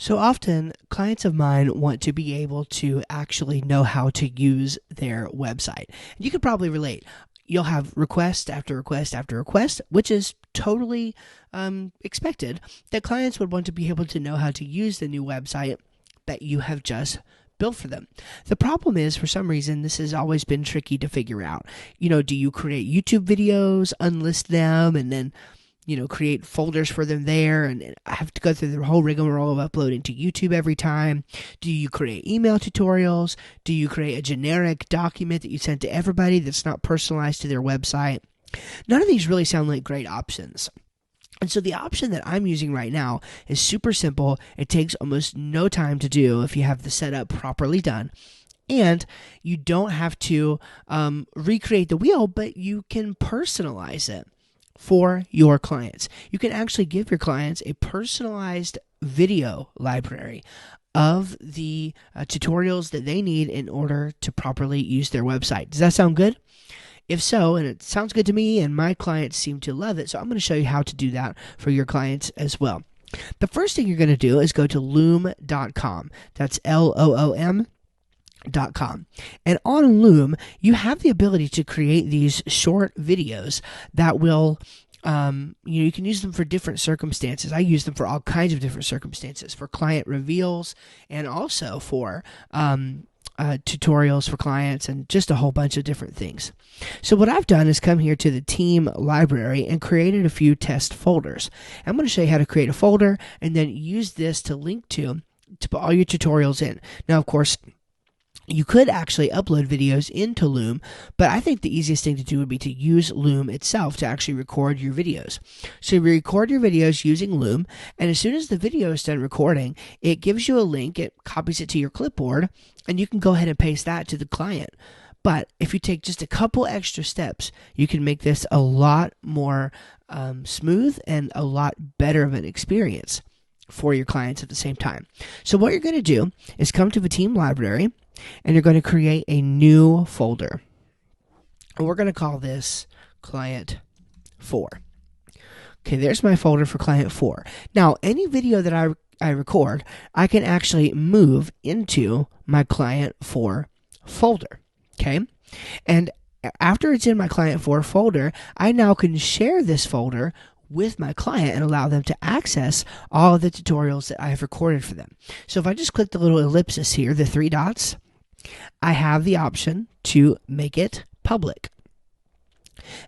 So often, clients of mine want to be able to actually know how to use their website. And you could probably relate. You'll have request after request after request, which is totally expected that clients would want to be able to know how to use the new website that you have just built for them. The problem is, for some reason, this has always been tricky to figure out. Do you create YouTube videos, unlist them, and then create folders for them there, and I have to go through the whole rigmarole of uploading to YouTube every time? Do you create email tutorials? Do you create a generic document that you send to everybody that's not personalized to their website? None of these really sound like great options. And so the option that I'm using right now is super simple. It takes almost no time to do if you have the setup properly done. And you don't have to recreate the wheel, but you can personalize it for your clients. You can actually give your clients a personalized video library of the tutorials that they need in order to properly use their website. Does that sound good? If so, and it sounds good to me, and my clients seem to love it, so I'm going to show you how to do that for your clients as well. The first thing you're going to do is go to loom.com. That's Loom.com. And on Loom, you have the ability to create these short videos that will you can use them for different circumstances. I use them for all kinds of different circumstances, for client reveals and also for tutorials for clients and just a whole bunch of different things. So what I've done is come here to the team library and created a few test folders. I'm going to show you how to create a folder and then use this to link to put all your tutorials in. Now, of course, you could actually upload videos into Loom, but I think the easiest thing to do would be to use Loom itself to actually record your videos. So you record your videos using Loom, and as soon as the video is done recording, it gives you a link, it copies it to your clipboard, and you can go ahead and paste that to the client. But if you take just a couple extra steps, you can make this a lot more smooth and a lot better of an experience for your clients at the same time. So what you're going to do is come to the team library, and you're going to create a new folder. And we're going to call this Client 4. Okay, there's my folder for Client 4. Now, any video that I record, I can actually move into my Client 4 folder. Okay? And after it's in my Client 4 folder, I now can share this folder with my client and allow them to access all of the tutorials that I have recorded for them. So if I just click the little ellipsis here, the three dots, I have the option to make it public.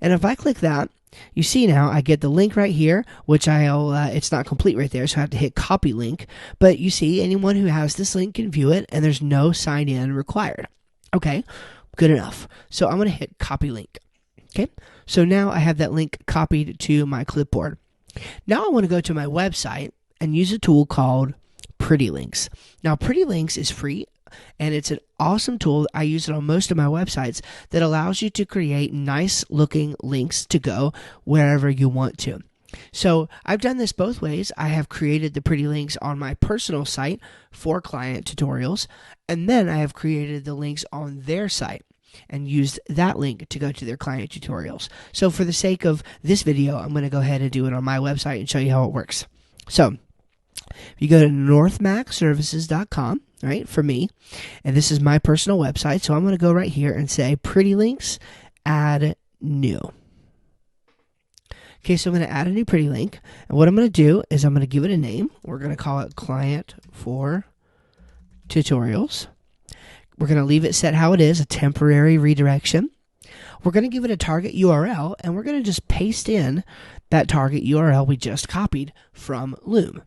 And if I click that, you see now I get the link right here, which it's not complete right there, so I have to hit copy link. But you see, anyone who has this link can view it, and there's no sign in required. Okay, good enough. So I'm going to hit copy link. Okay, so now I have that link copied to my clipboard. Now I want to go to my website and use a tool called Pretty Links. Now, Pretty Links is free, and it's an awesome tool. I use it on most of my websites that allows you to create nice looking links to go wherever you want to. So I've done this both ways. I have created the pretty links on my personal site for client tutorials, and then I have created the links on their site and used that link to go to their client tutorials. So for the sake of this video, I'm going to go ahead and do it on my website and show you how it works. So if you go to northmacservices.com, right, for me, and this is my personal website, so I'm going to go right here and say Pretty Links, add new. Okay, so I'm going to add a new pretty link, and what I'm going to do is I'm going to give it a name. We're going to call it Client 4 Tutorials. We're going to leave it set how it is, a temporary redirection. We're going to give it a target URL, and we're going to just paste in that target URL we just copied from Loom.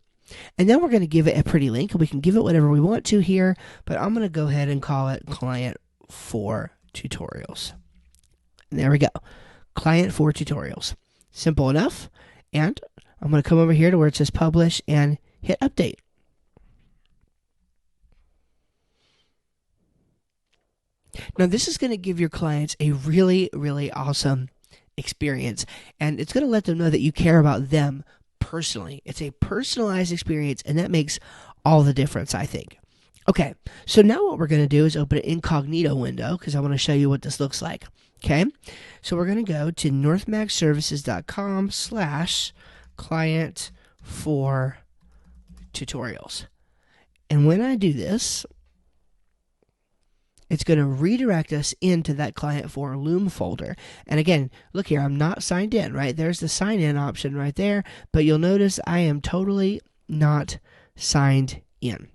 And then we're going to give it a pretty link, and we can give it whatever we want to here, but I'm going to go ahead and call it Client 4 Tutorials. And there we go, Client 4 Tutorials. Simple enough. And I'm going to come over here to where it says Publish and hit Update. Now, this is going to give your clients a really, really awesome experience, and it's going to let them know that you care about them personally. It's a personalized experience, and that makes all the difference, I think. Okay, so now what we're going to do is open an incognito window because I want to show you what this looks like. Okay, so we're going to go to northmacservices.com/client4tutorials. And when I do this, it's going to redirect us into that Client 4 Loom folder. And again, look here, I'm not signed in, right? There's the sign in option right there, but you'll notice I am totally not signed in.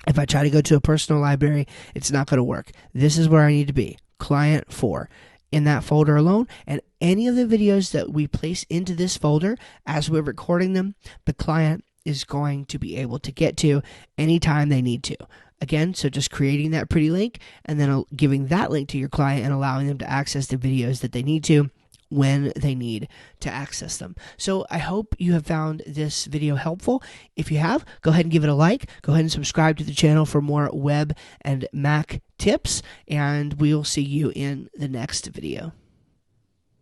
If I try to go to a personal library, it's not going to work. This is where I need to be, Client 4. In that folder alone, and any of the videos that we place into this folder as we're recording them, the client is going to be able to get to anytime they need to. Again, so just creating that pretty link and then giving that link to your client and allowing them to access the videos that they need to when they need to access them. So I hope you have found this video helpful. If you have, go ahead and give it a like. Go ahead and subscribe to the channel for more web and Mac tips, and we'll see you in the next video.